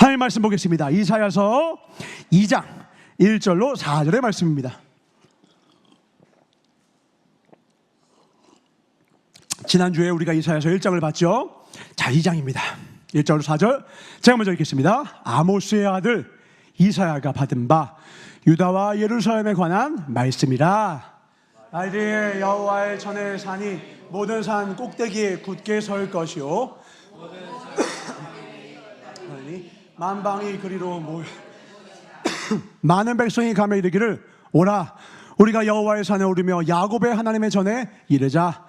하나님 말씀 보겠습니다. 이사야서 2장 1절로 4절의 말씀입니다. 지난주에 우리가 이사야서 1장을 봤죠. 자, 2장입니다. 1절로 4절 제가 먼저 읽겠습니다. 아모스의 아들 이사야가 받은 바 유다와 예루살렘에 관한 말씀이라. 아이들의 여호와의 전의 산이 모든 산 꼭대기에 굳게 설 것이요 만방이 그리로 모여 많은 백성이 가며 이르기를 오라 우리가 여호와의 산에 오르며 야곱의 하나님의 전에 이르자.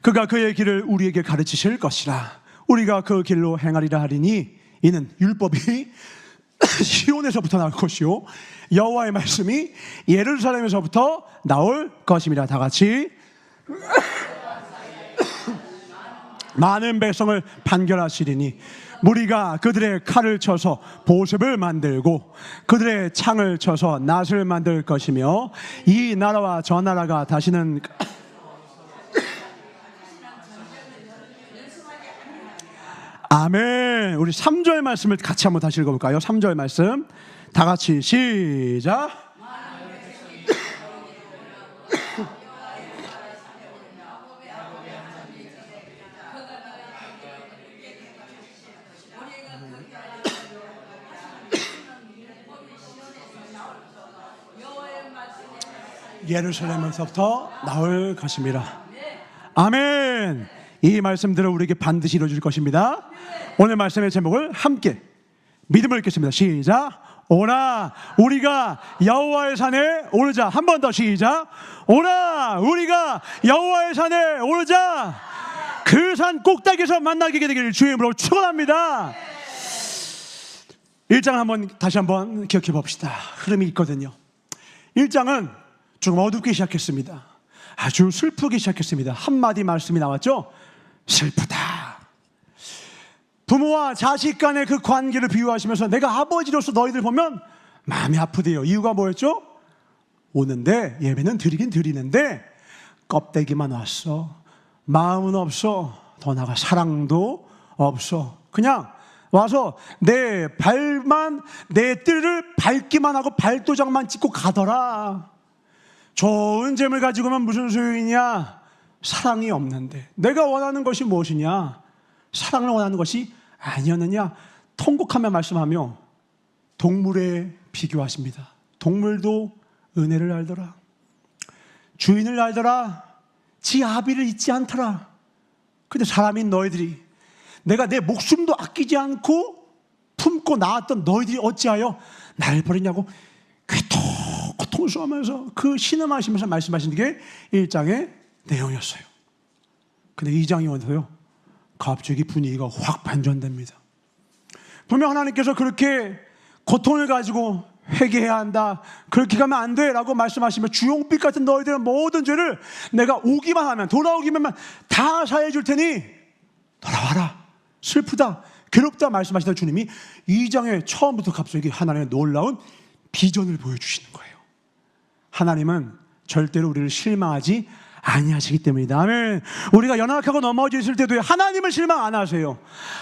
그가 그의 길을 우리에게 가르치실 것이라. 우리가 그 길로 행하리라 하리니 이는 율법이 시온에서부터 나올 것이요 여호와의 말씀이 예루살렘에서부터 나올 것임이라. 다 같이 많은 백성을 판결하시리니 무리가 그들의 칼을 쳐서 보습을 만들고 그들의 창을 쳐서 낫을 만들 것이며 이 나라와 저 나라가 다시는 아멘. 우리 3절 말씀을 같이 한번 다시 읽어볼까요? 3절 말씀 다 같이 시작. 예루살렘에서부터 나올 것입니다. 아멘. 이 말씀들을 우리에게 반드시 이루어질 것입니다. 오늘 말씀의 제목을 함께 믿음을 읽겠습니다. 시작. 오라 우리가 여호와의 산에 오르자. 한 번 더 시작. 오라 우리가 여호와의 산에 오르자. 그 산 꼭대기에서 만나게 되기를 주의 이름으로 축원합니다. 1장 한번 다시 한번 기억해 봅시다. 흐름이 있거든요. 1장은 좀 어둡게 시작했습니다. 아주 슬프게 시작했습니다. 한마디 말씀이 나왔죠. 슬프다. 부모와 자식 간의 그 관계를 비유하시면서 내가 아버지로서 너희들 보면 마음이 아프대요. 이유가 뭐였죠? 오는데 예배는 드리긴 드리는데 껍데기만 왔어. 마음은 없어. 더 나아가 사랑도 없어. 그냥 와서 내 발만 내 뜰을 밟기만 하고 발도장만 찍고 가더라. 좋은 재물 가지고 오면 무슨 소용이냐? 사랑이 없는데 내가 원하는 것이 무엇이냐? 사랑을 원하는 것이 아니었느냐? 통곡하며 말씀하며 동물에 비교하십니다. 동물도 은혜를 알더라. 주인을 알더라. 지 아비를 잊지 않더라. 근데 사람인 너희들이 내가 내 목숨도 아끼지 않고 품고 낳았던 너희들이 어찌하여 날 버리냐고 고통스러워하면서 그 신음하시면서 말씀하신 게 1장의 내용이었어요. 근데 2장이 와서요 갑자기 분위기가 확 반전됩니다. 분명 하나님께서 그렇게 고통을 가지고 회개해야 한다, 그렇게 가면 안 돼 라고 말씀하시며 주홍빛 같은 너희들의 모든 죄를 내가 오기만 하면, 돌아오기만 하면 다 사해 줄 테니 돌아와라. 슬프다, 괴롭다 말씀하시던 주님이 2장의 처음부터 갑자기 하나님의 놀라운 비전을 보여주시는 거예요. 하나님은 절대로 우리를 실망하지 아니하시기 때문이다. 아멘. 우리가 연약하고 넘어져 있을 때도 하나님을 실망 안 하세요.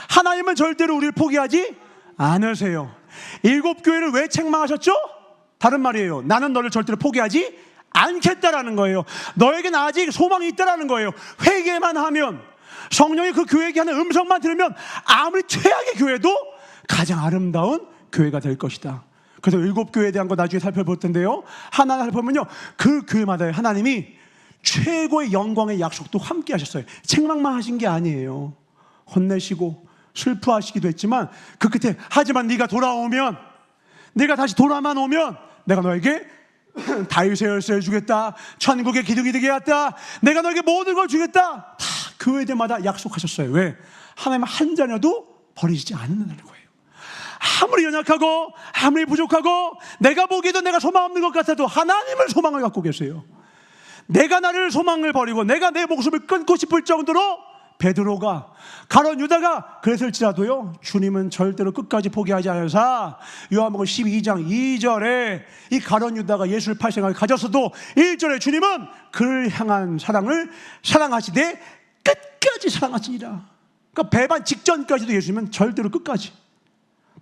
하나님은 절대로 우리를 포기하지 않으세요. 7교회를 왜 책망하셨죠? 다른 말이에요. 나는 너를 절대로 포기하지 않겠다라는 거예요. 너에게는 아직 소망이 있다라는 거예요. 회개만 하면, 성령이 그 교회에게 하는 음성만 들으면 아무리 최악의 교회도 가장 아름다운 교회가 될 것이다. 그래서 7교회에 대한 거 나중에 살펴볼 텐데요, 하나 살펴보면요 그 교회마다 하나님이 최고의 영광의 약속도 함께 하셨어요. 책망만 하신 게 아니에요. 혼내시고 슬퍼하시기도 했지만 그 끝에 하지만 네가 돌아오면, 네가 다시 돌아만 오면 내가 너에게 다윗의 열쇠를 주겠다, 천국의 기둥이 되게 하겠다, 내가 너에게 모든 걸 주겠다. 다 교회들마다 약속하셨어요. 왜? 하나님은 한 자녀도 버리지 않는다는 거예요. 아무리 연약하고 아무리 부족하고 내가 보기에도 내가 소망 없는 것 같아도 하나님을 소망을 갖고 계세요. 내가 나를 소망을 버리고 내가 내 목숨을 끊고 싶을 정도로 베드로가, 가룟 유다가 그랬을지라도요 주님은 절대로 끝까지 포기하지 않으사 요한복음 12장 2절에 이 가룟 유다가 예수를 팔 생각을 가졌어도 1절에 주님은 그를 향한 사랑을 사랑하시되 끝까지 사랑하시니라. 그러니까 배반 직전까지도 예수님은 절대로 끝까지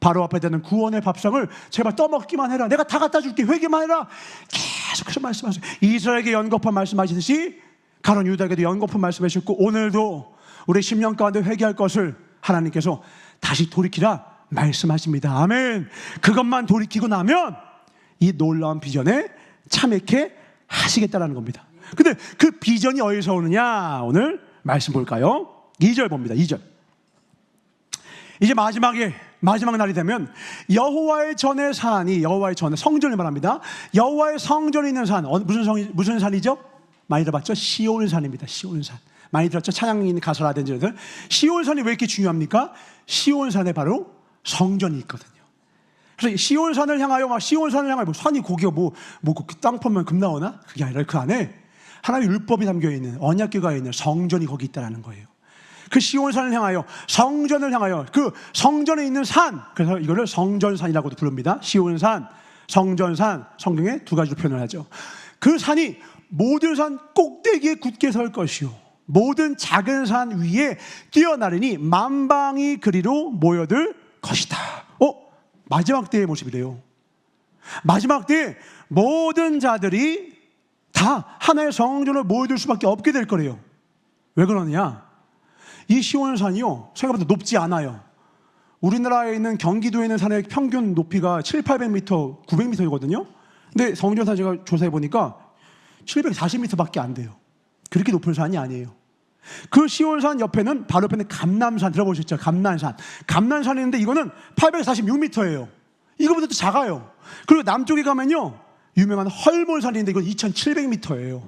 바로 앞에 되는 구원의 밥상을 제발 떠먹기만 해라. 내가 다 갖다 줄게. 회개만 해라. 계속해서 말씀하세요. 이스라엘에게 연거푸 말씀하시듯이 가론 유다에게도 연거푸 말씀하셨고, 오늘도 우리 10년 가운데 회개할 것을 하나님께서 다시 돌이키라 말씀하십니다. 아멘. 그것만 돌이키고 나면 이 놀라운 비전에 참여케 하시겠다라는 겁니다. 근데 그 비전이 어디서 오느냐? 오늘 말씀 볼까요? 2절 봅니다. 2절. 이제 마지막 날이 되면 여호와의 전의 산이, 여호와의 전의 성전을 말합니다. 여호와의 성전이 있는 산, 무슨 산이죠? 많이 들어봤죠? 시온산입니다. 시온산. 많이 들었죠? 찬양인 가설하든지들. 시온산이 왜 이렇게 중요합니까? 시온산에 바로 성전이 있거든요. 그래서 시온산을 향하여 산이 고기가 땅 파면 금 나오나? 그게 아니라 그 안에 하나님의 율법이 담겨 있는, 언약궤가 있는 성전이 거기 있다는 거예요. 그 시온산을 향하여, 성전을 향하여, 그 성전에 있는 산, 그래서 이거를 성전산이라고도 부릅니다. 시온산, 성전산, 성경에 두 가지로 표현을 하죠. 그 산이 모든 산 꼭대기에 굳게 설 것이요, 모든 작은 산 위에 뛰어나르니 만방이 그리로 모여들 것이다. 마지막 때의 모습이래요. 마지막 때에 모든 자들이 다 하나의 성전으로 모여들 수밖에 없게 될 거래요. 왜 그러느냐? 이 시온산이요, 생각보다 높지 않아요. 우리나라에 있는, 경기도에 있는 산의 평균 높이가 700-800m, 900m이거든요. 근데 성전산 제가 조사해 보니까 740m밖에 안 돼요. 그렇게 높은 산이 아니에요. 그 시온산 옆에는, 바로 옆에는 감람산, 들어보셨죠? 감람산이 있는데 이거는 846m예요. 이거보다 더 작아요. 그리고 남쪽에 가면요, 유명한 헐몬산인데 이건 2700m예요.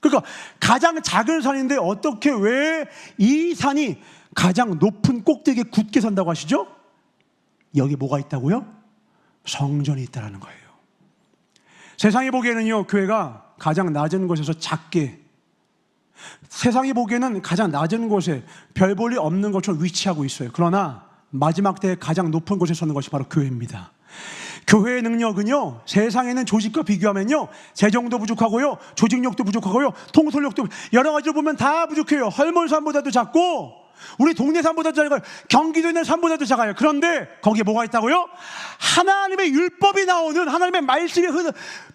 그러니까 가장 작은 산인데 어떻게, 왜 이 산이 가장 높은 꼭대기에 굳게 선다고 하시죠? 여기 뭐가 있다고요? 성전이 있다는 거예요. 세상이 보기에는요, 교회가 가장 낮은 곳에서 작게, 세상이 보기에는 가장 낮은 곳에 별 볼일 없는 것처럼 위치하고 있어요. 그러나 마지막 때에 가장 높은 곳에 서는 것이 바로 교회입니다. 교회의 능력은요, 세상에 있는 조직과 비교하면요, 재정도 부족하고요, 조직력도 부족하고요, 통솔력도, 여러 가지로 보면 다 부족해요. 헐몬산보다도 작고, 우리 동네 산보다도 작아요. 경기도에 있는 산보다도 작아요. 그런데 거기에 뭐가 있다고요? 하나님의 율법이 나오는, 하나님의 말씀이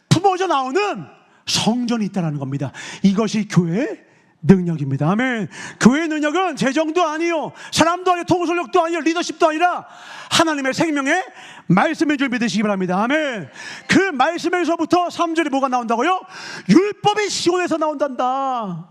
품어져 나오는 성전이 있다는 겁니다. 이것이 교회의 능력입니다. 아멘. 교회의 능력은 재정도 아니요, 사람도 아니요, 통솔력도 아니요, 리더십도 아니라 하나님의 생명의 말씀인 줄 믿으시기 바랍니다. 아멘. 그 말씀에서부터 3절에 뭐가 나온다고요? 율법이 시온에서 나온단다.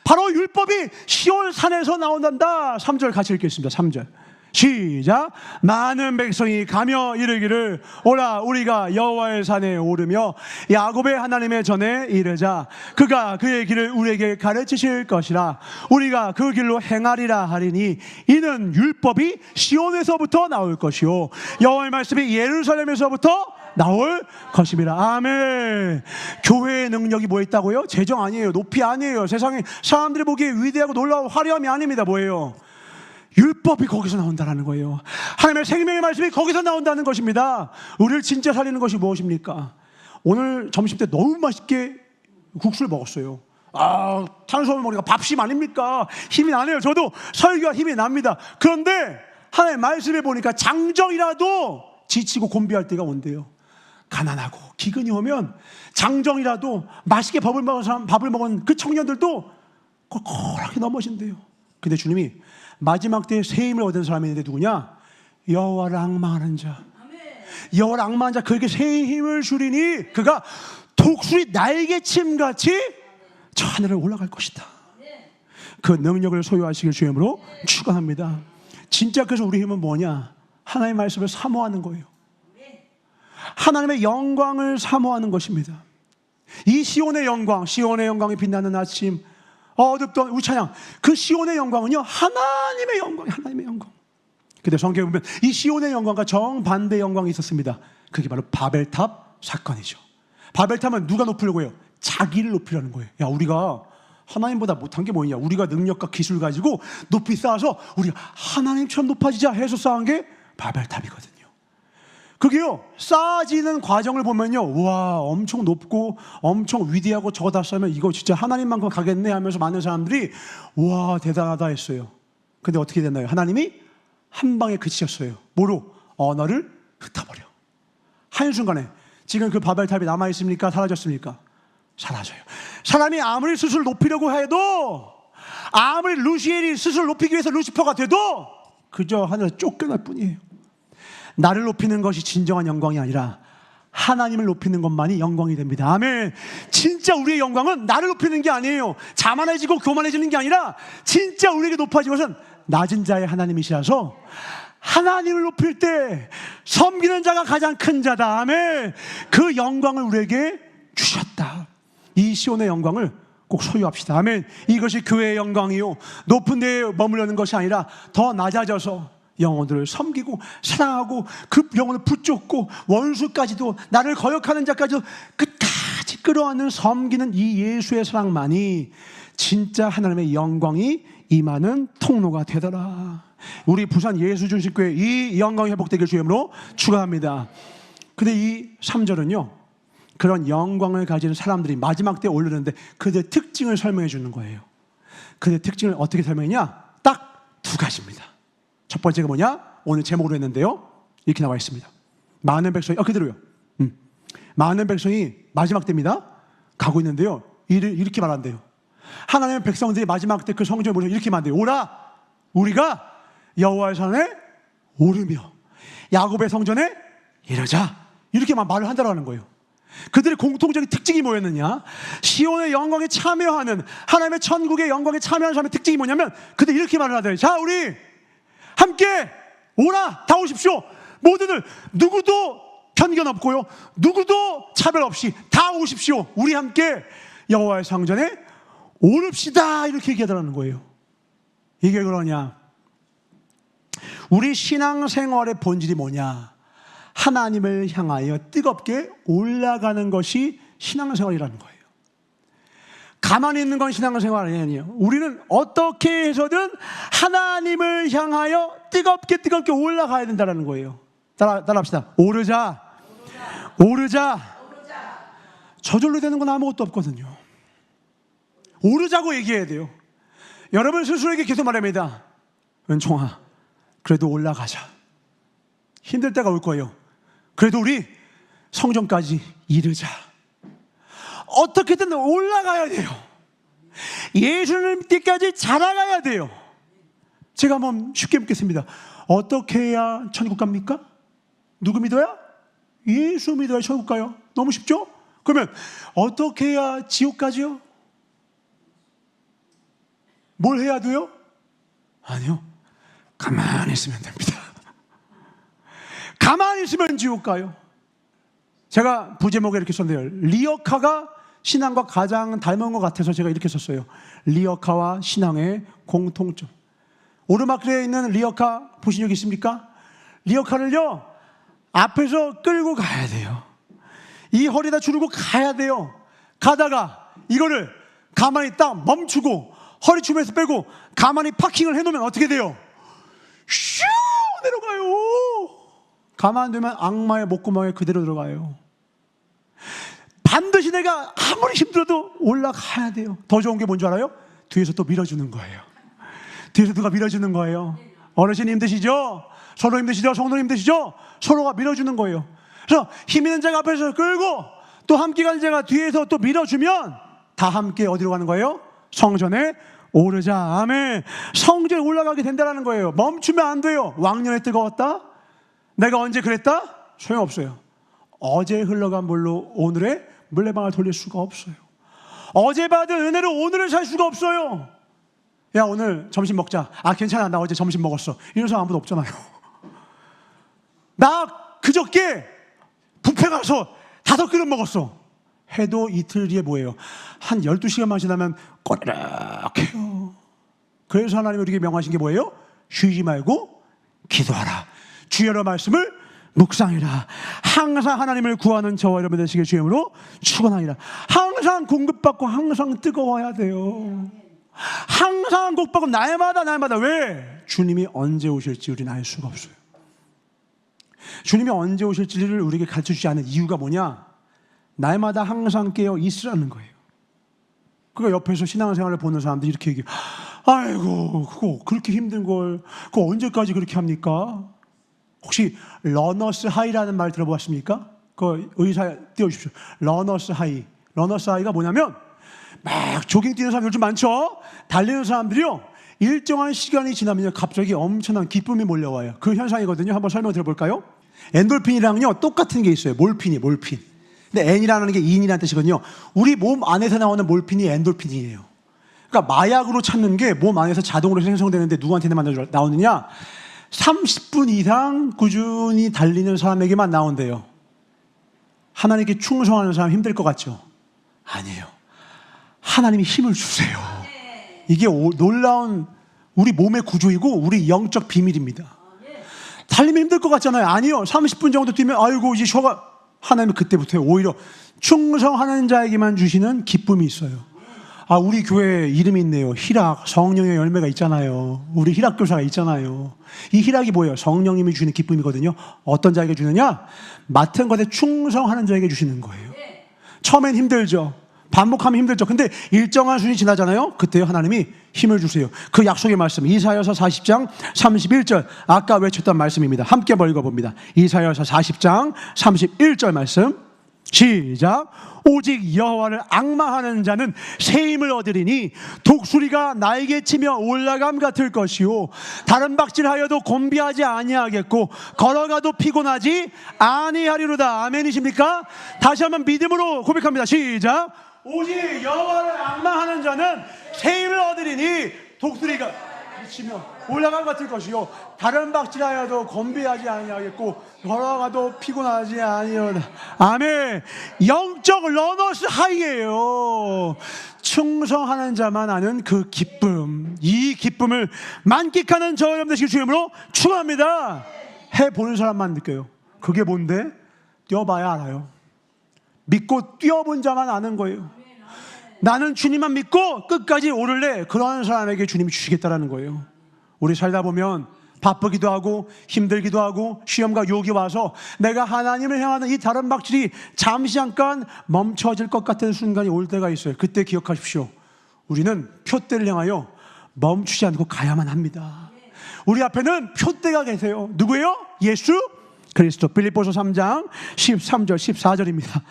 바로 율법이 시온산에서 나온단다. 3절 같이 읽겠습니다. 3절 시작. 많은 백성이 가며 이르기를, 오라 우리가 여호와의 산에 오르며 야곱의 하나님의 전에 이르자. 그가 그의 길을 우리에게 가르치실 것이라. 우리가 그 길로 행하리라 하리니 이는 율법이 시온에서부터 나올 것이요 여호와의 말씀이 예루살렘에서부터 나올 것입니다. 아멘. 교회의 능력이 뭐 있다고요? 재정 아니에요, 높이 아니에요, 세상에 사람들이 보기에 위대하고 놀라운 화려함이 아닙니다. 뭐예요? 율법이 거기서 나온다는 거예요. 하나님의 생명의 말씀이 거기서 나온다는 것입니다. 우리를 진짜 살리는 것이 무엇입니까? 오늘 점심 때 너무 맛있게 국수를 먹었어요. 탄수화물 먹으니까 밥심 아닙니까? 힘이 나네요. 저도 설교가 힘이 납니다. 그런데 하나님의 말씀에 보니까 장정이라도 지치고 곤비할 때가 온대요. 가난하고 기근이 오면 장정이라도 맛있게 밥을 먹은 그 청년들도 꼴꼴하게 넘어진대요. 근데 주님이 마지막 때에 새 힘을 얻은 사람이 있는데 누구냐? 여호와를 앙망하는 자. 여호와를 앙망하는 자, 그에게 새 힘을 주리니 그가 독수리 날개침같이 저 하늘을 올라갈 것이다. 그 능력을 소유하시길 주님으로 축원합니다. 진짜 그래서 우리 힘은 뭐냐? 하나님의 말씀을 사모하는 거예요. 하나님의 영광을 사모하는 것입니다. 이 시온의 영광, 시온의 영광이 빛나는 아침, 어둡던 우리 찬양, 그 시온의 영광은요, 하나님의 영광, 하나님의 영광. 근데 성경에 보면 이 시온의 영광과 정반대의 영광이 있었습니다. 그게 바로 바벨탑 사건이죠. 바벨탑은 누가 높이려고 해요? 자기를 높이려는 거예요. 야, 우리가 하나님보다 못한 게 뭐냐? 우리가 능력과 기술 가지고 높이 쌓아서 우리가 하나님처럼 높아지자 해서 쌓은 게 바벨탑이거든요. 그게요, 쌓아지는 과정을 보면요, 와, 엄청 높고 엄청 위대하고 저거 다 쌓으면 이거 진짜 하나님만큼 가겠네 하면서 많은 사람들이 와, 대단하다 했어요. 근데 어떻게 됐나요? 하나님이 한 방에 그치셨어요. 뭐로? 언어를 흩어버려. 한순간에. 지금 그 바벨탑이 남아있습니까? 사라졌습니까? 사라져요. 사람이 아무리 스스로 높이려고 해도, 아무리 루시엘이 스스로 높이기 위해서 루시퍼가 돼도 그저 하늘에 쫓겨날 뿐이에요. 나를 높이는 것이 진정한 영광이 아니라 하나님을 높이는 것만이 영광이 됩니다. 아멘. 진짜 우리의 영광은 나를 높이는 게 아니에요. 자만해지고 교만해지는 게 아니라 진짜 우리에게 높아진 것은 낮은 자의 하나님이시라서 하나님을 높일 때 섬기는 자가 가장 큰 자다. 아멘. 그 영광을 우리에게 주셨다. 이 시온의 영광을 꼭 소유합시다. 아멘. 이것이 교회의 영광이요, 높은 데에 머무르는 것이 아니라 더 낮아져서 영혼들을 섬기고 사랑하고 그 영혼을 붙잡고 원수까지도, 나를 거역하는 자까지도 끝까지 끌어안는 섬기는 이 예수의 사랑만이 진짜 하나님의 영광이 임하는 통로가 되더라. 우리 부산 예수중심교회 이 영광이 회복되길 주님으로 축원합니다. 근데 이 3절은요, 그런 영광을 가지는 사람들이 마지막 때에 오르는데 그들의 특징을 설명해 주는 거예요. 그들의 특징을 어떻게 설명했냐? 딱 두 가지입니다. 첫 번째가 뭐냐? 오늘 제목으로 했는데요, 이렇게 나와 있습니다. 많은 백성이, 그대로요. 많은 백성이 마지막 때입니다. 가고 있는데요, 이렇게 말한대요. 하나님의 백성들이 마지막 때 그 성전에 모여서 이렇게 말한대요. 오라, 우리가 여호와의 산에 오르며 야곱의 성전에 이르자. 이렇게만 말을 한다라는 거예요. 그들의 공통적인 특징이 뭐였느냐? 시온의 영광에 참여하는, 하나님의 천국의 영광에 참여하는 사람의 특징이 뭐냐면 그들 이렇게 말을 하더래요. 자, 우리 함께 오라, 다 오십시오. 모두들, 누구도 편견 없고요, 누구도 차별 없이 다 오십시오. 우리 함께 여호와의 성전에 오릅시다. 이렇게 얘기하더라는 거예요. 이게 그러냐? 우리 신앙생활의 본질이 뭐냐? 하나님을 향하여 뜨겁게 올라가는 것이 신앙생활이라는 거예요. 가만히 있는 건 신앙생활이 아니에요. 우리는 어떻게 해서든 하나님을 향하여 뜨겁게 올라가야 된다는 거예요. 따라합시다. 오르자. 저절로 되는 건 아무것도 없거든요. 오르자고 얘기해야 돼요. 여러분 스스로에게 계속 말합니다. 은총아, 그래도 올라가자. 힘들 때가 올 거예요. 그래도 우리 성전까지 이르자. 어떻게든 올라가야 돼요. 예수님께까지 자라가야 돼요. 제가 한번 쉽게 묻겠습니다. 어떻게 해야 천국 갑니까? 누구 믿어야? 예수 믿어야 천국 가요. 너무 쉽죠? 그러면 어떻게 해야 지옥 가죠? 뭘 해야 돼요? 아니요, 가만히 있으면 됩니다. 가만히 있으면 지옥 가요. 제가 부제목에 이렇게 썼는데요, 리어카가 신앙과 가장 닮은 것 같아서 제가 이렇게 썼어요. 리어카와 신앙의 공통점. 오르막길에 있는 리어카 보신 적 있습니까? 리어카를요, 앞에서 끌고 가야 돼요. 이 허리다 주르고 가야 돼요. 가다가 이거를 가만히 딱 멈추고 허리춤에서 빼고 가만히 파킹을 해놓으면 어떻게 돼요? 슈 내려가요. 가만 두면 악마의 목구멍에 그대로 들어가요. 반드시 내가 아무리 힘들어도 올라가야 돼요. 더 좋은 게 뭔지 알아요? 뒤에서 또 밀어주는 거예요. 뒤에서 누가 밀어주는 거예요. 어르신 힘드시죠? 서로 힘드시죠? 성도 힘드시죠? 서로가 밀어주는 거예요. 그래서 힘 있는 자가 앞에서 끌고 또 함께 가는 자가 뒤에서 또 밀어주면 다 함께 어디로 가는 거예요? 성전에 오르자. 아멘. 성전에 올라가게 된다는 거예요. 멈추면 안 돼요. 왕년에 뜨거웠다? 내가 언제 그랬다? 소용없어요. 어제 흘러간 물로 오늘의 물레방아를 돌릴 수가 없어요. 어제 받은 은혜로 오늘을 살 수가 없어요. 야, 오늘 점심 먹자. 아, 괜찮아, 나 어제 점심 먹었어. 이런 사람 아무도 없잖아요. 나 그저께 뷔페 가서 5그릇 먹었어 해도 이틀 뒤에 뭐예요? 한 12시간만 지나면 꼬르륵해요. 그래서 하나님이 우리에게 명하신 게 뭐예요? 쉬지 말고 기도하라. 주여의 말씀을 묵상해라. 항상 하나님을 구하는 저와 여러분 되시길 주님으로 축원하리라. 항상 공급받고 항상 뜨거워야 돼요. 항상 공급받고 날마다. 왜? 주님이 언제 오실지 우리는 알 수가 없어요. 주님이 언제 오실지를 우리에게 가르쳐주지 않은 이유가 뭐냐? 날마다 항상 깨어 있으라는 거예요. 그러니까 옆에서 신앙생활을 보는 사람들이 이렇게 얘기해요. 아이고, 그거 그렇게 힘든 걸 그거 언제까지 그렇게 합니까? 혹시 러너스 하이라는 말 들어보셨습니까? 그 의사 띄워주십시오. 러너스 하이. 러너스 하이가 뭐냐면 막 조깅 뛰는 사람 요즘 많죠? 달리는 사람들이요, 일정한 시간이 지나면 갑자기 엄청난 기쁨이 몰려와요. 그 현상이거든요. 한번 설명 들어볼까요? 엔돌핀이랑요 똑같은 게 있어요. 몰핀. 근데 N이라는 게 인이라는 뜻이거든요. 우리 몸 안에서 나오는 몰핀이 엔돌핀이에요. 그러니까 마약으로 찾는 게 몸 안에서 자동으로 생성되는데 누구한테만 나오느냐? 30분 이상 꾸준히 달리는 사람에게만 나온대요. 하나님께 충성하는 사람 힘들 것 같죠? 아니에요. 하나님이 힘을 주세요. 이게 놀라운 우리 몸의 구조이고 우리 영적 비밀입니다. 달리면 힘들 것 같잖아요. 아니요. 30분 정도 뛰면 아이고 이제 쉬어가. 하나님은 그때부터 오히려 충성하는 자에게만 주시는 기쁨이 있어요. 아, 우리 교회 이름이 있네요. 희락, 성령의 열매가 있잖아요. 우리 희락 교사가 있잖아요. 이 희락이 뭐예요? 성령님이 주시는 기쁨이거든요. 어떤 자에게 주느냐? 맡은 것에 충성하는 자에게 주시는 거예요. 처음엔 힘들죠. 반복하면 힘들죠. 근데 일정한 순위 지나잖아요. 그때요 하나님이 힘을 주세요. 그 약속의 말씀 이사야서 40장 31절 아까 외쳤던 말씀입니다. 함께 읽어봅니다. 이사야서 40장 31절 말씀 시작. 오직 여호와를 앙망하는 자는 새 힘을 얻으리니 독수리가 나에게 치며 올라감 같을 것이요 다른 박질하여도 곤비하지 아니하겠고 걸어가도 피곤하지 아니하리로다. 아멘이십니까? 다시 한번 믿음으로 고백합니다. 시작. 오직 여호와를 앙망하는 자는 새 힘을 얻으리니 독수리가 치며 올라감 같을 것이요 다른 박질하여도 곤비하지 아니하겠고 걸어가도 피곤하지 아니하리로다. 아멘. 영적 러너스 하이예요. 충성하는 자만 아는 그 기쁨, 이 기쁨을 만끽하는 저 여러분 되시길 주님으로 축원합니다. 해보는 사람만 느껴요. 그게 뭔데? 뛰어봐야 알아요. 믿고 뛰어본 자만 아는 거예요. 나는 주님만 믿고 끝까지 오를래. 그런 사람에게 주님이 주시겠다라는 거예요. 우리 살다 보면 바쁘기도 하고 힘들기도 하고 시험과 유혹이 와서 내가 하나님을 향하는 이 다른 박질이 잠시 잠깐 멈춰질 것 같은 순간이 올 때가 있어요. 그때 기억하십시오. 우리는 표대를 향하여 멈추지 않고 가야만 합니다. 우리 앞에는 표대가 계세요. 누구예요? 예수 그리스도. 빌립보서 3장 13절 14절입니다.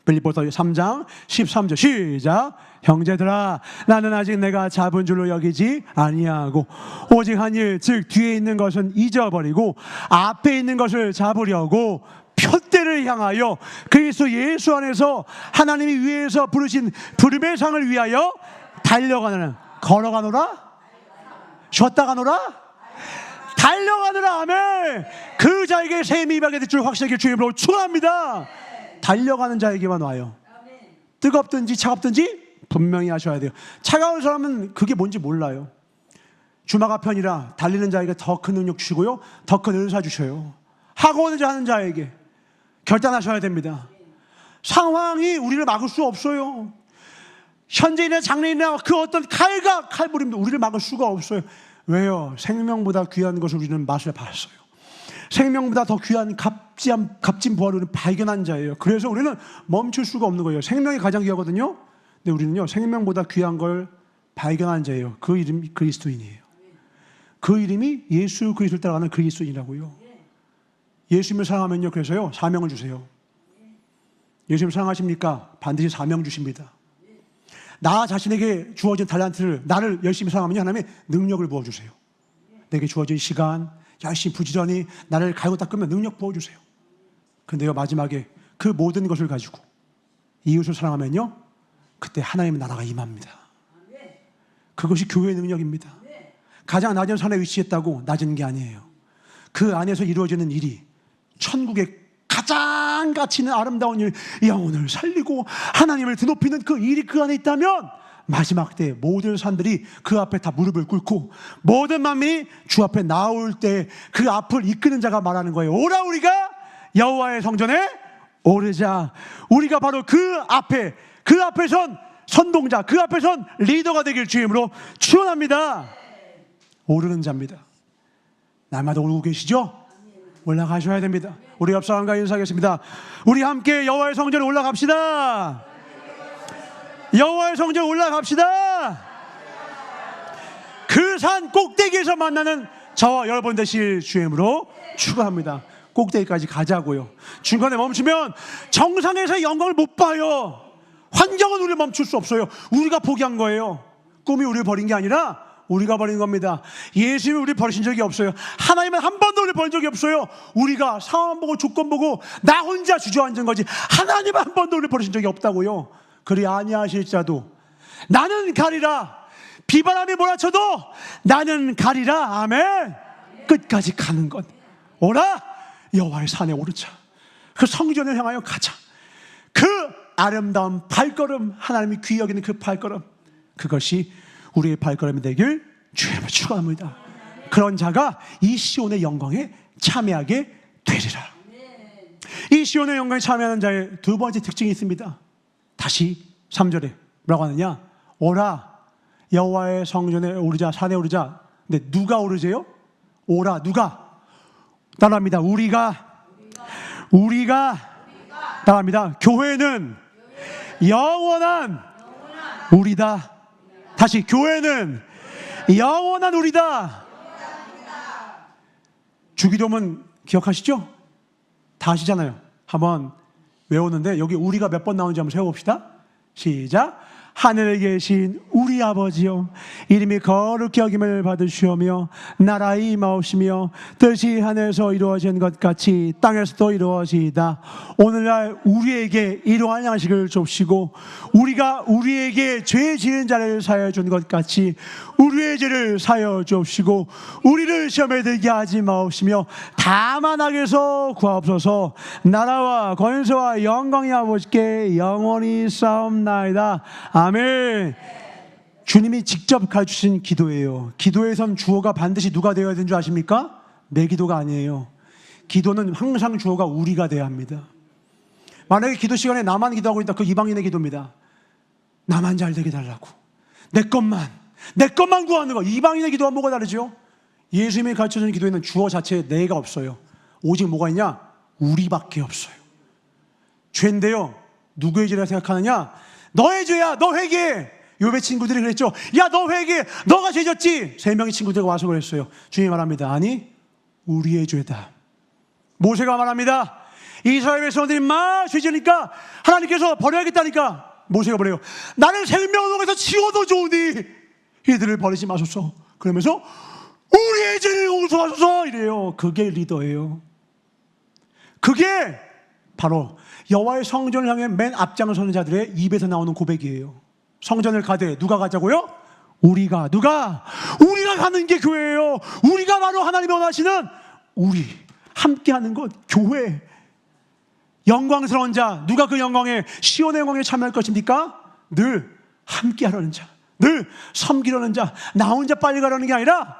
빌립보서 3장 13절 시작. 형제들아 나는 아직 내가 잡은 줄로 여기지 아니하고 오직 한 일 즉 뒤에 있는 것은 잊어버리고 앞에 있는 것을 잡으려고 표대를 향하여 그리스도 예수 안에서 하나님이 위에서 부르신 부름의 상을 위하여 달려가노라. 걸어가노라? 쉬었다 가노라? 달려가노라. 아멘. 그 자에게 새 힘이 임하게 될 줄 확실하게 주님으로 축원합니다. 달려가는 자에게만 와요. 뜨겁든지 차갑든지 분명히 하셔야 돼요. 차가운 사람은 그게 뭔지 몰라요. 주마가 편이라 달리는 자에게 더 큰 능력 주시고요 더 큰 은사 주셔요. 하고 오는 자 하는 자에게 결단하셔야 됩니다. 상황이 우리를 막을 수 없어요. 현재인이나 장래인이나 그 어떤 칼과 칼부림도 우리를 막을 수가 없어요. 왜요? 생명보다 귀한 것을 우리는 맛을 봤어요. 생명보다 더 귀한 값진 부활을 발견한 자예요. 그래서 우리는 멈출 수가 없는 거예요. 생명이 가장 귀하거든요. 근데 우리는요 생명보다 귀한 걸 발견한 자예요. 그 이름이 그리스도인이에요. 그 이름이 예수 그리스도를 따라가는 그리스도인이라고요. 예수님을 사랑하면요 그래서요 사명을 주세요. 예수님 사랑하십니까? 반드시 사명 주십니다. 나 자신에게 주어진 달란트를 나를 열심히 사랑하면 하나님의 능력을 부어주세요. 내게 주어진 시간 열심히 부지런히 나를 갈고 닦으면 능력 부어주세요. 근데요 마지막에 그 모든 것을 가지고 이웃을 사랑하면요 그때 하나님의 나라가 임합니다. 그것이 교회의 능력입니다. 가장 낮은 산에 위치했다고 낮은 게 아니에요. 그 안에서 이루어지는 일이 천국의 가장 가치 있는 아름다운 일, 영혼을 살리고 하나님을 드높이는 그 일이 그 안에 있다면 마지막 때 모든 사람들이 그 앞에 다 무릎을 꿇고 모든 만민이 주 앞에 나올 때 그 앞을 이끄는 자가 말하는 거예요. 오라 우리가 여호와의 성전에 오르자. 우리가 바로 그 앞에 선 선동자, 그 앞에 선 리더가 되길 주임으로 축원합니다. 오르는 자입니다. 날마다 오르고 계시죠? 올라가셔야 됩니다. 우리 옆 사람과 인사하겠습니다. 우리 함께 여호와의 성전에 올라갑시다. 여호와의 성전에 올라갑시다. 그 산 꼭대기에서 만나는 저와 여러분 되실 주임으로 축원합니다. 꼭대기까지 가자고요. 중간에 멈추면 정상에서의 영광을 못 봐요. 환경은 우리를 멈출 수 없어요. 우리가 포기한 거예요. 꿈이 우리를 버린 게 아니라 우리가 버린 겁니다. 예수님이 우리를 버리신 적이 없어요. 하나님은 한 번도 우리를 버린 적이 없어요. 우리가 상황 보고 조건 보고 나 혼자 주저앉은 거지, 하나님은 한 번도 우리를 버리신 적이 없다고요. 그리 아니하실 자도 나는 가리라. 비바람이 몰아쳐도 나는 가리라. 아멘. 끝까지 가는 것. 오라 여호와의 산에 오르자. 그 성전을 향하여 가자. 그 아름다운 발걸음, 하나님이 귀히 여기는 그 발걸음, 그것이 우리의 발걸음이 되길 주님을 축원합니다. 그런 자가 이 시온의 영광에 참여하게 되리라. 이 시온의 영광에 참여하는 자의 두 번째 특징이 있습니다. 다시 3절에 뭐라고 하느냐? 오라 여호와의 성전에 오르자, 산에 오르자. 근데 누가 오르세요? 오라. 누가? 따라합니다. 우리가 따라합니다. 교회는 영원한 우리다. 다시, 교회는 영원한 우리다. 주기도문 기억하시죠? 다 아시잖아요. 한번 외우는데 여기 우리가 몇 번 나오는지 한번 세워봅시다. 시작. 하늘에 계신 우리 아버지여, 이름이 거룩히 여김을 받으시오며 나라의 임하옵시며 뜻이 하늘에서 이루어진 것 같이 땅에서도 이루어지이다. 오늘날 우리에게 이러한 양식을 줍시고 우리가 우리에게 죄 지은 자를 사하여 준 것 같이 우리의 죄를 사하여 주옵시고 우리를 시험에 들게 하지 마옵시며 다만 악에서 구하옵소서. 나라와 권세와 영광이 아버지께 영원히 싸움나이다. 아멘. 주님이 직접 가르치신 기도예요. 기도에선 주어가 반드시 누가 되어야 되는 줄 아십니까? 내 기도가 아니에요. 기도는 항상 주어가 우리가 되어야 합니다. 만약에 기도 시간에 나만 기도하고 있다, 그 이방인의 기도입니다. 나만 잘 되게 달라고, 내 것만 구하는 거. 이방인의 기도와 뭐가 다르죠? 예수님이 가르쳐주는 기도에는 주어 자체에 내가 없어요. 오직 뭐가 있냐? 우리밖에 없어요. 죄인데요, 누구의 죄라 생각하느냐? 너의 죄야, 너 회개해. 요배 친구들이 그랬죠. 야, 너 회개해, 너가 죄졌지. 3명의 친구들이 와서 그랬어요. 주님이 말합니다. 아니, 우리의 죄다. 모세가 말합니다. 이스라엘 백성들이 막 죄지니까 하나님께서 버려야겠다니까 모세가 뭐래요? 나를 생명록에서 치워도 좋으니 이들을 버리지 마소서. 그러면서 우리의 죄를 용서하소서 이래요. 그게 리더예요. 그게 바로 여호와의 성전을 향해 맨 앞장을 서는 자들의 입에서 나오는 고백이에요. 성전을 가되 누가 가자고요? 우리가. 누가? 우리가 가는 게 교회예요. 우리가 바로 하나님이 원하시는 우리 함께하는 것, 교회. 영광스러운 자, 누가 그 영광에, 시온의 영광에 참여할 것입니까? 늘 함께하려는 자, 늘 섬기려는 자. 나 혼자 빨리 가려는 게 아니라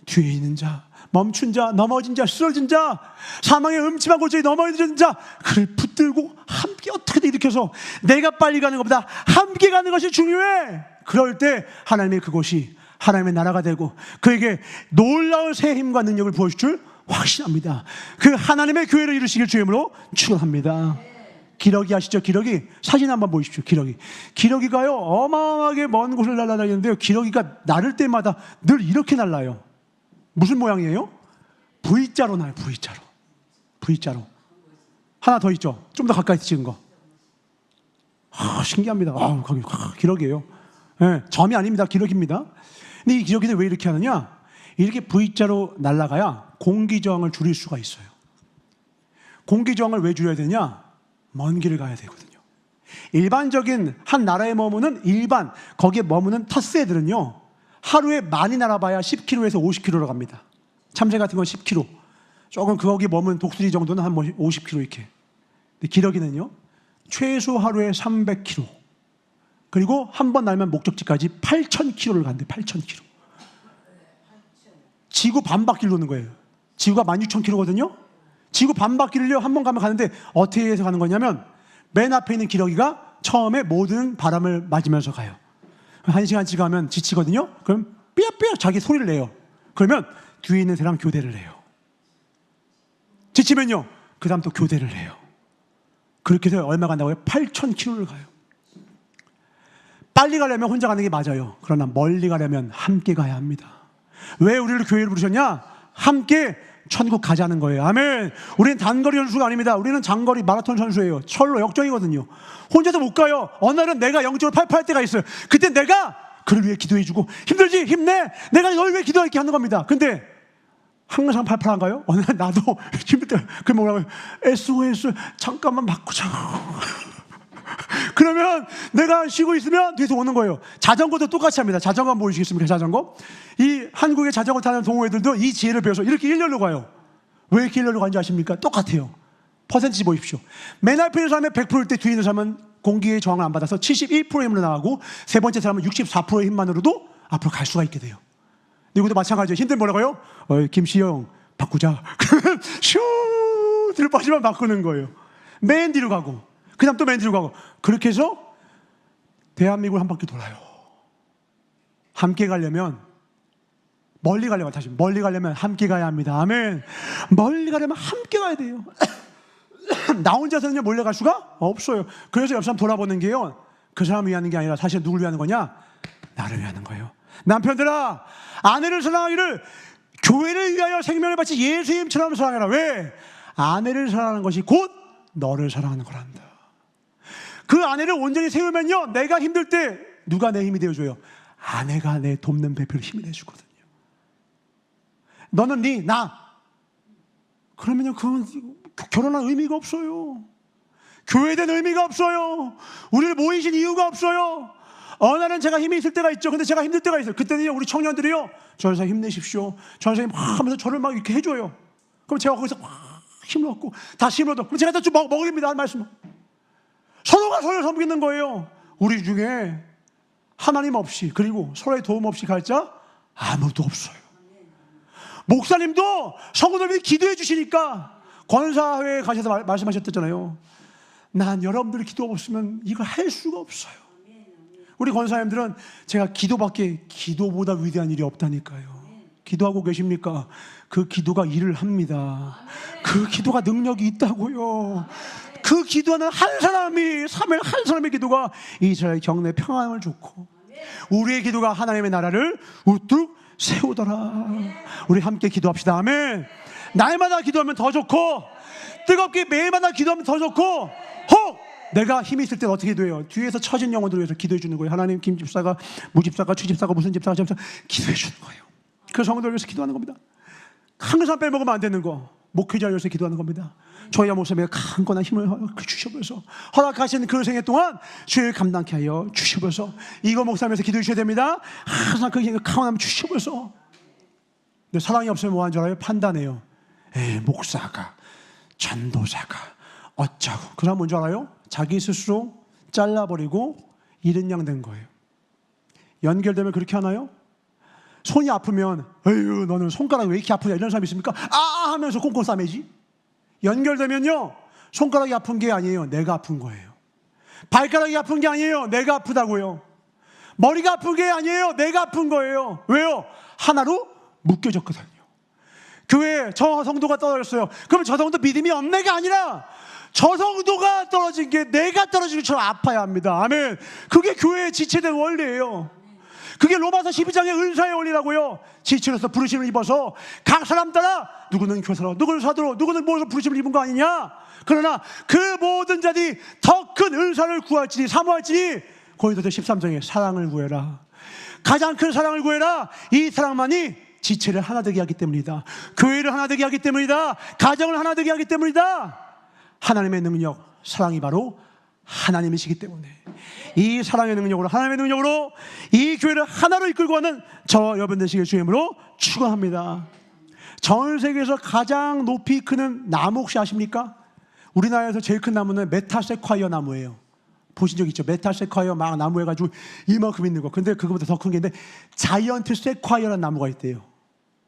뒤에 있는 자, 멈춘 자, 넘어진 자, 쓰러진 자, 사망의 음침한 골짜기 넘어진 자, 그를 붙들고 함께 어떻게든 일으켜서 내가 빨리 가는 것보다 함께 가는 것이 중요해. 그럴 때 하나님의 그곳이 하나님의 나라가 되고 그에게 놀라운 새 힘과 능력을 부어줄 줄 확신합니다. 그 하나님의 교회를 이루시길 주임으로 축원합니다. 기러기 아시죠? 기러기 사진 한번 보십시오. 기러기가요 어마어마하게 먼 곳을 날아다니는데요, 기러기가 나를 때마다 늘 이렇게 날아요. 무슨 모양이에요? V자로 나요. V자로. 하나 더 있죠? 좀 더 가까이 찍은 거. 신기합니다. 거기 기러기예요. 네, 점이 아닙니다. 기러기입니다. 근데 이 기러기는 왜 이렇게 하느냐? 이렇게 V자로 날아가야 공기 저항을 줄일 수가 있어요. 공기 저항을 왜 줄여야 되냐? 먼 길을 가야 되거든요. 일반적인 한 나라에 머무는 거기에 머무는 텃새들은요, 하루에 많이 날아봐야 10km에서 50km로 갑니다. 참새 같은 건 10km. 조금 거기 머무는 독수리 정도는 한 50km 이렇게. 근데 기러기는요, 최소 하루에 300km. 그리고 한 번 날면 목적지까지 8,000km를 간대. 8,000km. 지구 반바퀴를 도는 거예요. 지구가 16,000km거든요. 지구 반바퀴를요 한 번 가면 가는데 어떻게 해서 가는 거냐면, 맨 앞에 있는 기러기가 처음에 모든 바람을 맞으면서 가요. 1시간치 가면 지치거든요. 그럼 삐약삐약 자기 소리를 내요. 그러면 뒤에 있는 새랑 교대를 해요. 지치면요, 그 다음 또 교대를 해요. 그렇게 해서 얼마 간다고요? 8,000km를 가요. 빨리 가려면 혼자 가는 게 맞아요. 그러나 멀리 가려면 함께 가야 합니다. 왜 우리를 교회를 부르셨냐? 함께 천국 가자는 거예요. 아멘. 우리는 단거리 선수가 아닙니다. 우리는 장거리 마라톤 선수예요. 철로 역정이거든요. 혼자서 못 가요. 어느 날은 내가 영적으로 팔팔할 때가 있어요. 그때 내가 그를 위해 기도해주고, 힘들지? 힘내! 내가 널 위해 기도할게 하는 겁니다. 근데 항상 팔팔한가요? 어느 날 나도 힘들 때, 그 뭐라고요? SOS, 잠깐만 바꾸자. 그러면 내가 쉬고 있으면 뒤에서 오는 거예요. 자전거도 똑같이 합니다. 자전거 한번 보여주시겠습니까? 자전거. 이 한국의 자전거 타는 동호회들도 이 지혜를 배워서 이렇게 일렬로 가요. 왜 이렇게 일렬로 가는지 아십니까? 똑같아요. 퍼센티지 보십시오. 맨 앞에 있는 사람이 100%일 때 뒤에 있는 사람은 공기의 저항을 안 받아서 71%의 힘으로 나가고, 세 번째 사람은 64%의 힘만으로도 앞으로 갈 수가 있게 돼요. 이것도 마찬가지예요. 힘들면 뭐라고요? 김시영 바꾸자. 그러면 슈 뒤로 빠지면 바꾸는 거예요. 맨 뒤로 가고, 그 다음 또 맨 뒤로 가고, 그렇게 해서 대한민국을 한 바퀴 돌아요. 함께 가려면, 멀리 가려면, 다시 멀리 가려면 함께 가야 합니다. 아멘. 멀리 가려면 함께 가야 돼요. 나 혼자서는요 몰려갈 수가 없어요. 그래서 옆 사람 돌아보는 게요, 그 사람을 위하는 게 아니라 사실 누굴 위하는 거냐? 나를 위하는 거예요. 남편들아, 아내를 사랑하기를 교회를 위하여 생명을 바치 예수님처럼 사랑해라. 왜? 아내를 사랑하는 것이 곧 너를 사랑하는 거란다. 그 아내를 온전히 세우면요, 내가 힘들 때 누가 내 힘이 되어줘요? 아내가 내 돕는 배필로 힘이 되어주거든요. 너는 네, 나. 그러면요, 그건 결혼한 의미가 없어요. 교회에 대한 의미가 없어요. 우리를 모이신 이유가 없어요. 어느 날은 제가 힘이 있을 때가 있죠. 근데 제가 힘들 때가 있어요. 그때는요, 우리 청년들이요, 전사 힘내십시오, 전사님 하면서 저를 막 이렇게 해줘요. 그럼 제가 거기서 힘을 얻고, 다시 힘을 얻어. 그럼 제가 또 좀 먹입니다. 한 말씀. 서로가 서로를 섬기는 거예요. 우리 중에 하나님 없이, 그리고 서로의 도움 없이 갈 자 아무도 없어요. 목사님도 성도들이 기도해 주시니까 권사회에 가셔서 말씀하셨잖아요. 난 여러분들이 기도 없으면 이걸 할 수가 없어요. 우리 권사님들은 제가 기도밖에, 기도보다 위대한 일이 없다니까요. 기도하고 계십니까? 그 기도가 일을 합니다. 그 기도가 능력이 있다고요. 그 기도하는 한 사람이, 사무엘 한 사람의 기도가 이스라엘 경내 평안을 줬고, 우리의 기도가 하나님의 나라를 우뚝 세우더라. 우리 함께 기도합시다. 아멘. 날마다 기도하면 더 좋고, 뜨겁게 매일마다 기도하면 더 좋고, 혹 내가 힘이 있을 때 어떻게 기도해요? 뒤에서 처진 영혼들을 위해서 기도해 주는 거예요. 하나님, 김집사가, 무집사가, 추집사가, 무슨 집사가, 집사가 기도해 주는 거예요. 그 성도를 위해서 기도하는 겁니다. 항상 빼먹으면 안 되는 거, 목회자를 위해서 기도하는 겁니다. 저희와 목사님의 강건한 힘을 주셔서, 허락하신 그 생애 동안 주를 감당케 하여 주셔서, 이거 목사님에서 기도해 주셔야 됩니다. 항상 그 힘을 강건함 주셔서. 근데 사랑이 없으면 뭐 하는 줄 알아요? 판단해요. 목사가, 전도사가 어쩌고. 그 사람 뭔지 알아요? 자기 스스로 잘라버리고 잃은 양 된 거예요. 연결되면 그렇게 하나요? 손이 아프면 에휴 너는 손가락이 왜 이렇게 아프냐, 이런 사람 있습니까? 아 하면서 꽁꽁 싸매지. 연결되면요, 손가락이 아픈 게 아니에요, 내가 아픈 거예요. 발가락이 아픈 게 아니에요, 내가 아프다고요. 머리가 아픈 게 아니에요, 내가 아픈 거예요. 왜요? 하나로 묶여졌거든요. 교회에 저 성도가 떨어졌어요. 그러면 저 성도 믿음이 없네가 아니라 저 성도가 떨어진 게 내가 떨어진 것처럼 아파야 합니다. 아멘. 그게 교회의 지체된 원리예요. 그게 로마서 12장의 은사의 원리라고요. 지체로서 부르심을 입어서 각 사람 따라 누구는 교사로, 누구는 사도로, 누구는 무엇으로 부르심을 입은 거 아니냐. 그러나 그 모든 자들이 더 큰 은사를 구할지니 사모할지니 고린도서 13장에 사랑을 구해라. 가장 큰 사랑을 구해라. 이 사랑만이 지체를 하나 되게 하기 때문이다. 교회를 하나 되게 하기 때문이다. 가정을 하나 되게 하기 때문이다. 하나님의 능력, 사랑이 바로 하나님이시기 때문에 이 사랑의 능력으로, 하나님의 능력으로 이 교회를 하나로 이끌고 가는 저와 여러분 되시길 주님으로 축원합니다. 전 세계에서 가장 높이 크는 나무 혹시 아십니까? 우리나라에서 제일 큰 나무는 메타세콰이어 나무예요. 보신 적 있죠? 메타세콰이어 막 나무 해가지고 이만큼 있는 거. 근데 그거보다 더 큰 게 있는데 자이언트 세콰이어라는 나무가 있대요.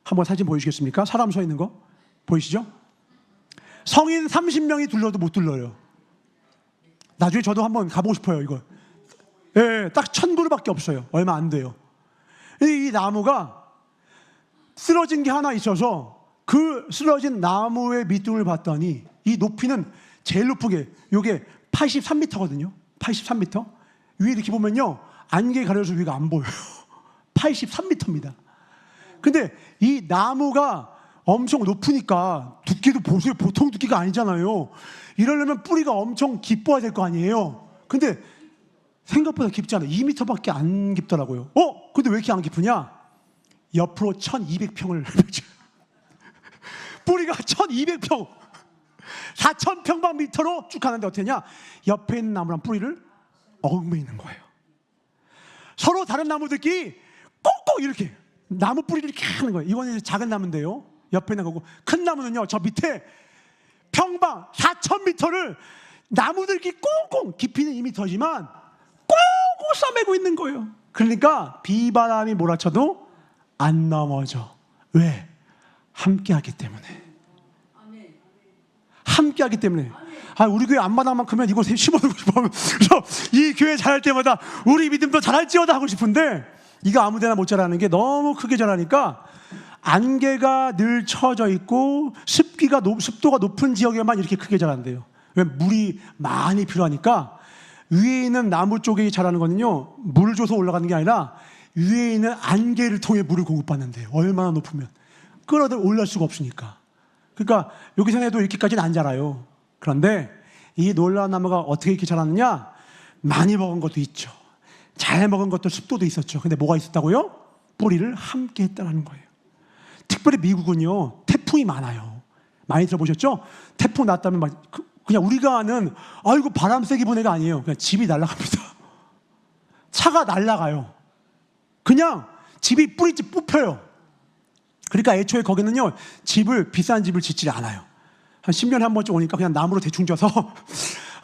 한번 사진 보여주시겠습니까? 사람 서 있는 거 보이시죠? 성인 30명이 둘러도 못 둘러요. 나중에 저도 한번 가보고 싶어요. 이거 딱 1,000그루밖에 없어요. 얼마 안 돼요. 이 나무가 쓰러진 게 하나 있어서 그 쓰러진 나무의 밑둥을 봤더니 이 높이는 제일 높은 게 이게 83m거든요 83m. 위에 이렇게 보면요, 안개 가려서 위가 안 보여요. 83m입니다 근데 이 나무가 엄청 높으니까 두께도 보세요. 보통 두께가 아니잖아요. 이러려면 뿌리가 엄청 깊어야 될 거 아니에요. 근데 생각보다 깊지 않아요. 2m밖에 안 깊더라고요. 근데 왜 이렇게 안 깊으냐? 옆으로 1200평을 뿌리가 1200평 4000평방미터로 쭉 가는데 어떻게냐? 옆에 있는 나무랑 뿌리를 얽매이는 거예요. 서로 다른 나무들끼리 꼭꼭 이렇게 나무 뿌리를 이렇게 하는 거예요. 이거는 작은 나무인데요, 옆에 있는 거고, 큰 나무는요 저 밑에 평방 4000m를 나무들끼리 꽁꽁, 깊이는 2m지만 꽁꽁 싸매고 있는 거예요. 그러니까 비바람이 몰아쳐도 안 넘어져. 왜? 함께하기 때문에. 함께하기 때문에. 우리 교회 앞마당만 크면 이거 심어두고 싶어요. 그래서 이 교회 자랄 때마다 우리 믿음도 자랄지어다 하고 싶은데, 이거 아무데나 못 자라는 게 너무 크게 자라니까 안개가 늘 쳐져 있고 습도가 높은 지역에만 이렇게 크게 자란대요. 왜? 물이 많이 필요하니까. 위에 있는 나무 쪽에 자라는 거는요, 물을 줘서 올라가는 게 아니라 위에 있는 안개를 통해 물을 공급받는데요. 얼마나 높으면 끌어들 올릴 수가 없으니까. 그러니까 여기서 해도 이렇게까지는 안 자라요. 그런데 이 놀라운 나무가 어떻게 이렇게 자랐느냐? 많이 먹은 것도 있죠. 잘 먹은 것도 습도도 있었죠. 근데 뭐가 있었다고요? 뿌리를 함께 했다는 거예요. 특별히 미국은요 태풍이 많아요. 많이 들어보셨죠? 태풍 났다면 막 그냥 우리가 아는 아이고 바람 세게 부는 애가 아니에요. 그냥 집이 날아갑니다. 차가 날아가요. 그냥 집이 뿌리째 뽑혀요. 그러니까 애초에 거기는요 비싼 집을 짓지 않아요. 한 10년에 한 번쯤 오니까 그냥 나무로 대충 져서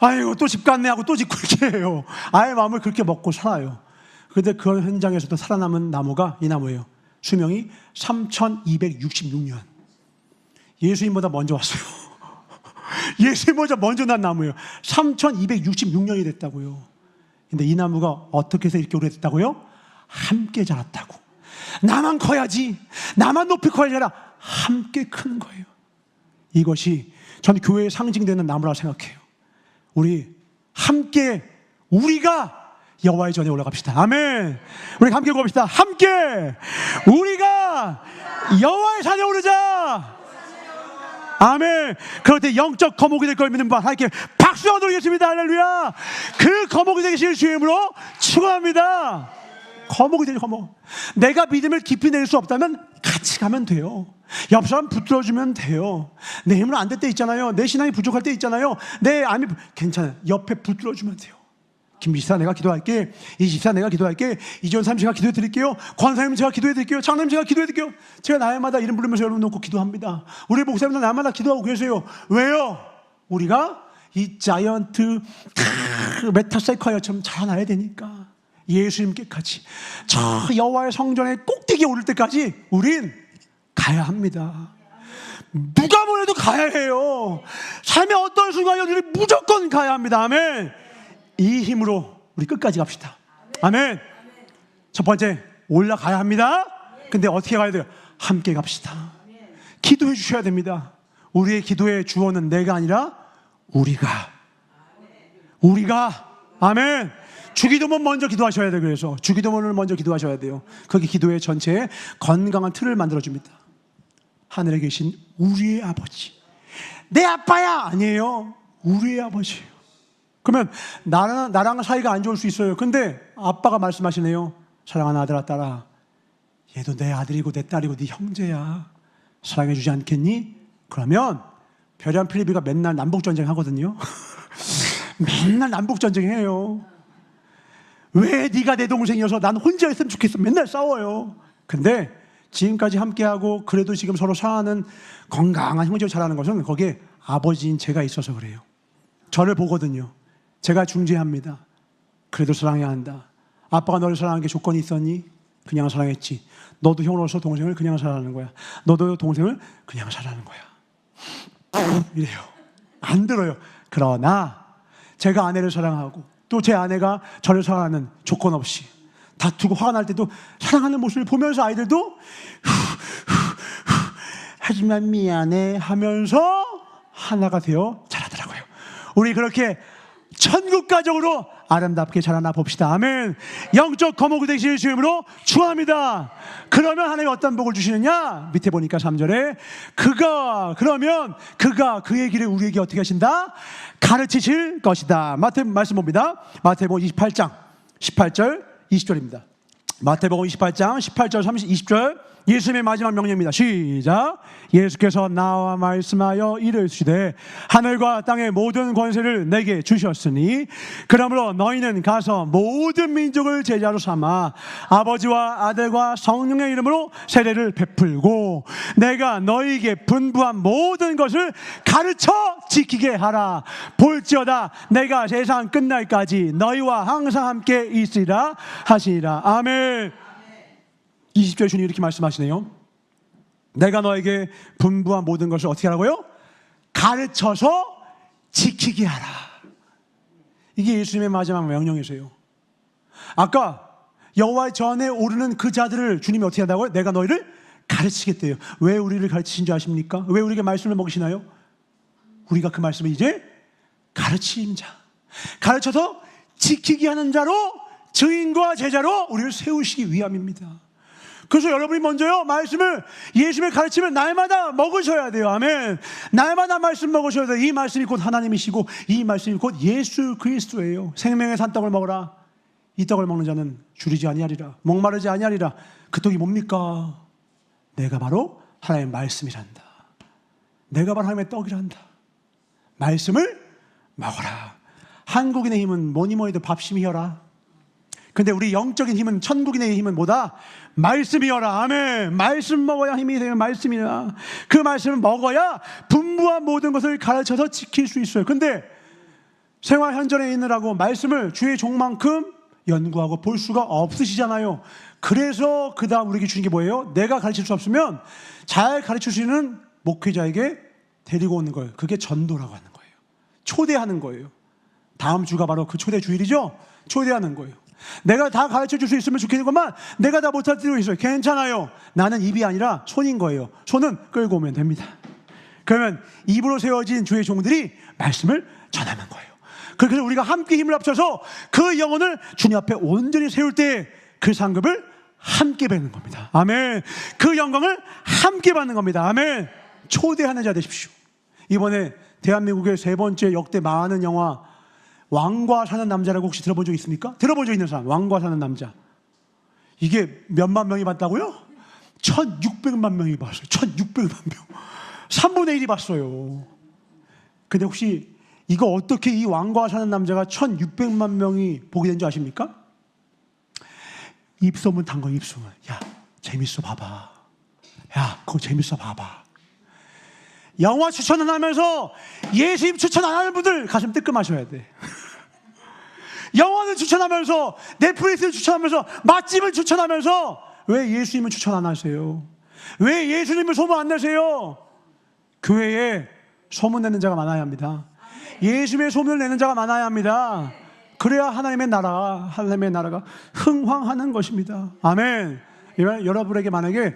아이고 또 집 갔네 하고 또 짓고 이렇게 해요. 아예 마음을 그렇게 먹고 살아요. 그런데 그 현장에서도 살아남은 나무가 이 나무예요. 수명이 3266년. 예수님보다 먼저 왔어요. 예수님보다 먼저 난 나무예요. 3266년이 됐다고요. 근데 이 나무가 어떻게 해서 이렇게 오래됐다고요? 함께 자랐다고. 나만 커야지, 나만 높이 커야지 아니라 함께 크는 거예요. 이것이 저는 교회에 상징되는 나무라고 생각해요. 우리 함께, 우리가 여호와의 전에 올라갑시다. 아멘. 우리 함께 고합시다. 함께 우리가 여호와의 산에 오르자. 아멘. 그럴 때 영적 거목이 될 걸 믿는 분 하나님께 박수 드리겠습니다. 할렐루야. 그 거목이 되시길 주의 이름으로 축원합니다. 거목이 되죠, 거목. 내가 믿음을 깊이 낼 수 없다면 같이 가면 돼요. 옆 사람 붙들어주면 돼요. 내 힘으로 안 될 때 있잖아요. 내 신앙이 부족할 때 있잖아요. 내 암이 괜찮아요. 옆에 붙들어주면 돼요. 김지사 내가 기도할게. 이지사 내가 기도할게. 이전사님 제가 기도해 드릴게요. 권사님 제가 기도해 드릴게요. 장로님 제가 기도해 드릴게요. 제가 날마다 이름 부르면서 여러분 놓고 기도합니다. 우리 목사님도 날마다 기도하고 계세요. 왜요? 우리가 이 자이언트 메타세콰이어처럼 자라나야 되니까. 예수님께까지 저 여호와의 성전에 꼭대기에 오를 때까지 우린 가야 합니다. 누가 뭐래도 가야 해요. 삶의 어떤 순간에 우리 무조건 가야 합니다. 아멘. 이 힘으로 우리 끝까지 갑시다. 아멘. 첫 번째, 올라가야 합니다. 근데 어떻게 가야 돼요? 함께 갑시다. 기도해 주셔야 됩니다. 우리의 기도의 주어는 내가 아니라 우리가. 아멘. 주기도문 먼저 기도하셔야 돼요. 그래서 주기도문을 먼저 기도하셔야 돼요. 거기 기도의 전체에 건강한 틀을 만들어줍니다. 하늘에 계신 우리의 아버지. 내 아빠야 아니에요. 우리의 아버지예요. 그러면 나랑 사이가 안 좋을 수 있어요. 근데 아빠가 말씀하시네요. 사랑하는 아들아 딸아, 얘도 내 아들이고 내 딸이고 네 형제야. 사랑해 주지 않겠니? 그러면 별이한 필리비가 맨날 남북전쟁 하거든요. 맨날 남북전쟁 해요. 왜 네가 내 동생이어서 난 혼자 있으면 좋겠어. 맨날 싸워요. 근데 지금까지 함께하고 그래도 지금 서로 사는 건강한 형제로 자라는 것은 거기에 아버지인 제가 있어서 그래요. 저를 보거든요. 제가 중재합니다. 그래도 사랑해야 한다. 아빠가 너를 사랑하는 게 조건이 있었니? 그냥 사랑했지. 너도 형으로서 동생을 그냥 사랑하는 거야. 너도 동생을 그냥 사랑하는 거야. 이래요. 안 들어요. 그러나 제가 아내를 사랑하고 또 제 아내가 저를 사랑하는 조건 없이 다투고 화가 날 때도 사랑하는 모습을 보면서 아이들도 하지만 미안해 하면서 하나가 되어 자라더라고요. 우리 그렇게 천국 가족으로 아름답게 자라나 봅시다. 아멘. 영적 거목이 되시는 주님으로 축원합니다. 그러면 하나님이 어떤 복을 주시느냐? 밑에 보니까 3절에 그가 그의 길을 우리에게 어떻게 하신다? 가르치실 것이다. 마태복음 말씀 봅니다. 마태복음 28장 18절 20절입니다. 마태복음 28장 18절 20절 예수님의 마지막 명령입니다. 시작. 예수께서 나와 말씀하여 이르시되 하늘과 땅의 모든 권세를 내게 주셨으니 그러므로 너희는 가서 모든 민족을 제자로 삼아 아버지와 아들과 성령의 이름으로 세례를 베풀고 내가 너희에게 분부한 모든 것을 가르쳐 지키게 하라. 볼지어다 내가 세상 끝날까지 너희와 항상 함께 있으리라 하시니라. 아멘. 20절 주님 이렇게 말씀하시네요. 내가 너에게 분부한 모든 것을 어떻게 하라고요? 가르쳐서 지키게 하라. 이게 예수님의 마지막 명령이세요. 아까 여호와의 전에 오르는 그 자들을 주님이 어떻게 한다고요? 내가 너희를 가르치겠대요. 왜 우리를 가르치신 줄 아십니까? 왜 우리에게 말씀을 먹이시나요? 우리가 그 말씀을 이제 가르치는 자, 가르쳐서 지키게 하는 자로, 증인과 제자로 우리를 세우시기 위함입니다. 그래서 여러분이 먼저요, 말씀을, 예수님의 가르침을 날마다 먹으셔야 돼요. 아멘. 날마다 말씀 먹으셔야 돼요. 이 말씀이 곧 하나님이시고 이 말씀이 곧 예수 그리스도예요. 생명의 산떡을 먹어라. 이 떡을 먹는 자는 줄이지 아니하리라. 목마르지 아니하리라. 그 떡이 뭡니까? 내가 바로 하나님의 말씀이란다. 내가 바로 하나님의 떡이란다. 말씀을 먹어라. 한국인의 힘은 뭐니 뭐니 해도 밥심이여라. 근데 우리 영적인 힘은, 천국인의 힘은 뭐다? 말씀이여라. 아멘. 말씀 먹어야 힘이 되는 말씀이야. 그 말씀을 먹어야 분부한 모든 것을 가르쳐서 지킬 수 있어요. 근데 생활 현전에 있느라고 말씀을 주의 종만큼 연구하고 볼 수가 없으시잖아요. 그래서 그 다음 우리에게 주는 게 뭐예요? 내가 가르칠 수 없으면 잘 가르칠 수 있는 목회자에게 데리고 오는 거예요. 그게 전도라고 하는 거예요. 초대하는 거예요. 다음 주가 바로 그 초대 주일이죠. 초대하는 거예요. 내가 다 가르쳐 줄 수 있으면 좋겠는 것만 내가 다 못할 때도 있어요. 괜찮아요. 나는 입이 아니라 손인 거예요. 손은 끌고 오면 됩니다. 그러면 입으로 세워진 주의 종들이 말씀을 전하는 거예요. 그래서 우리가 함께 힘을 합쳐서 그 영혼을 주님 앞에 온전히 세울 때 그 상급을 함께 받는 겁니다. 아멘. 그 영광을 함께 받는 겁니다. 아멘. 초대하는 자 되십시오. 이번에 대한민국의 세 번째 역대 많은 영화 왕과 사는 남자라고 혹시 들어본 적 있습니까? 들어본 적 있는 사람. 왕과 사는 남자. 이게 몇만 명이 봤다고요? 1600만 명이 봤어요. 1600만 명. 3분의 1이 봤어요. 근데 혹시 이거 어떻게 이 왕과 사는 남자가 1600만 명이 보게 된 줄 아십니까? 입소문 탄 거, 입소문. 야, 재밌어 봐봐. 야, 그거 재밌어 봐봐. 영화 추천 안 하면서 예수님 추천 안 하는 분들 가슴 뜨끔하셔야 돼. 영화를 추천하면서, 넷플릭스를 추천하면서, 맛집을 추천하면서 왜 예수님을 추천 안 하세요? 왜 예수님을 소문 안 내세요? 교회에 소문 내는 자가 많아야 합니다. 예수님의 소문을 내는 자가 많아야 합니다. 그래야 하나님의 나라가 흥황하는 것입니다. 아멘. 여러분에게 만약에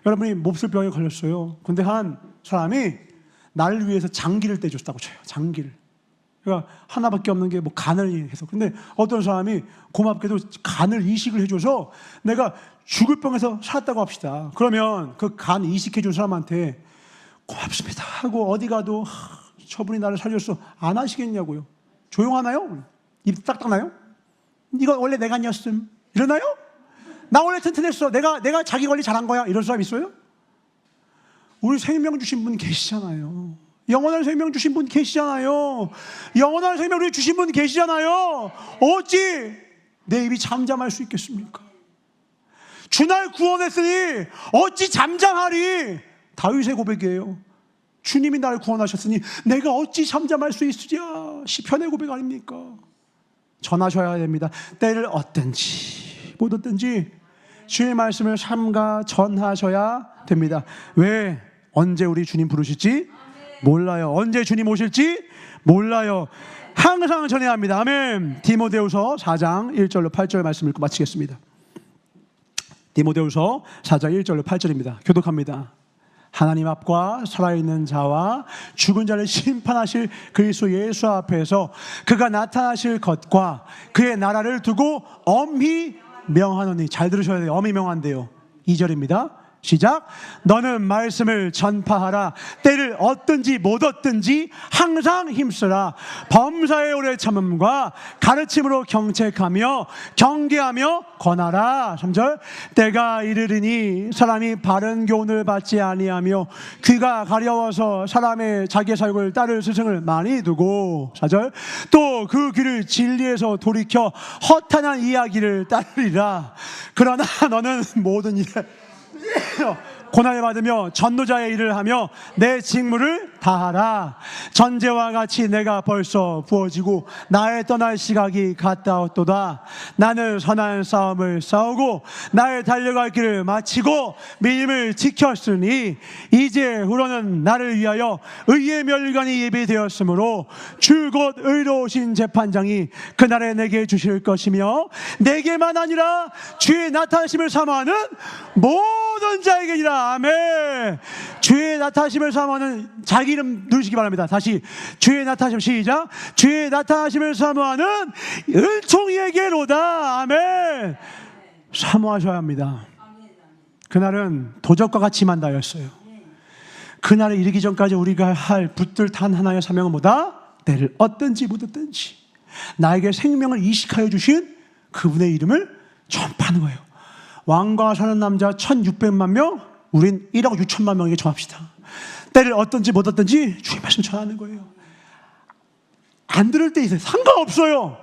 여러분이 몹쓸 병에 걸렸어요. 근데 한 사람이 나를 위해서 장기를 떼줬다고 쳐요. 장기를. 그러니까 하나밖에 없는 게 뭐 간을 해서. 근데 어떤 사람이 고맙게도 간을 이식을 해줘서 내가 죽을 병에서 살았다고 합시다. 그러면 그 간 이식해준 사람한테 고맙습니다 하고 어디 가도 저분이 나를 살렸어 안 하시겠냐고요. 조용하나요? 입 딱딱 나요? 이거 원래 내 간이었음 이러나요? 나 원래 튼튼했어. 내가 자기 관리 잘한 거야. 이런 사람 있어요? 우리 생명 주신 분 계시잖아요. 영원한 생명 주신 분 계시잖아요. 영원한 생명 우리 주신 분 계시잖아요. 어찌 내 입이 잠잠할 수 있겠습니까? 주날 구원했으니 어찌 잠잠하리. 다윗의 고백이에요. 주님이 나를 구원하셨으니 내가 어찌 잠잠할 수 있으랴. 시편의 고백 아닙니까? 전하셔야 됩니다. 때를 얻든지 못 얻든지 주의 말씀을 삼가 전하셔야 됩니다. 왜? 언제 우리 주님 부르실지 몰라요. 언제 주님 오실지 몰라요. 항상 전해야 합니다. 아멘. 디모데후서 4장 1절로 8절 말씀 읽고 마치겠습니다. 디모데후서 4장 1절로 8절입니다. 교독합니다. 하나님 앞과 살아있는 자와 죽은 자를 심판하실 그리스도 예수 앞에서 그가 나타나실 것과 그의 나라를 두고 엄히 명하노니. 잘 들으셔야 돼요. 엄히 명한대요. 2절입니다. 시작. 너는 말씀을 전파하라. 때를 얻든지 못 얻든지 항상 힘쓰라. 범사의 오래 참음과 가르침으로 경책하며 경계하며 권하라. 3절. 때가 이르리니 사람이 바른 교훈을 받지 아니하며 귀가 가려워서 사람의 자기 사욕을 따를 스승을 많이 두고. 4절. 또 그 귀를 진리에서 돌이켜 허탄한 이야기를 따르리라. 그러나 너는 모든 일에 고난을 받으며 전도자의 일을 하며 내 직무를 다하라. 전제와 같이 내가 벌써 부어지고 나의 떠날 시각이 가까웠도다. 나는 선한 싸움을 싸우고 나의 달려갈 길을 마치고 믿음을 지켰으니 이제 후로는 나를 위하여 의의 멸관이 예비되었으므로 주 곧 의로우신 재판장이 그날에 내게 주실 것이며 내게만 아니라 주의 나타나심을 사모하는 모든 자에게니라. 아멘. 주의 나타나심을 사모하는, 자기 이름 누르시기 바랍니다. 다시. 주의 나타나심, 시작. 주의 나타나심을 사모하는 은총이에게로다. 아멘. 사모하셔야 합니다. 그날은 도적과 같이 만다였어요. 그날에 이르기 전까지 우리가 할 붙들 단 하나의 사명은 뭐다? 때를 얻든지 못 얻든지 나에게 생명을 이식하여 주신 그분의 이름을 전파하는 거예요. 왕과 사는 남자 1600만 명, 우린 1억 6천만 명에게 전합시다. 때를 얻든지 못 얻든지 주의 말씀 전하는 거예요. 안 들을 때 있어요. 상관없어요.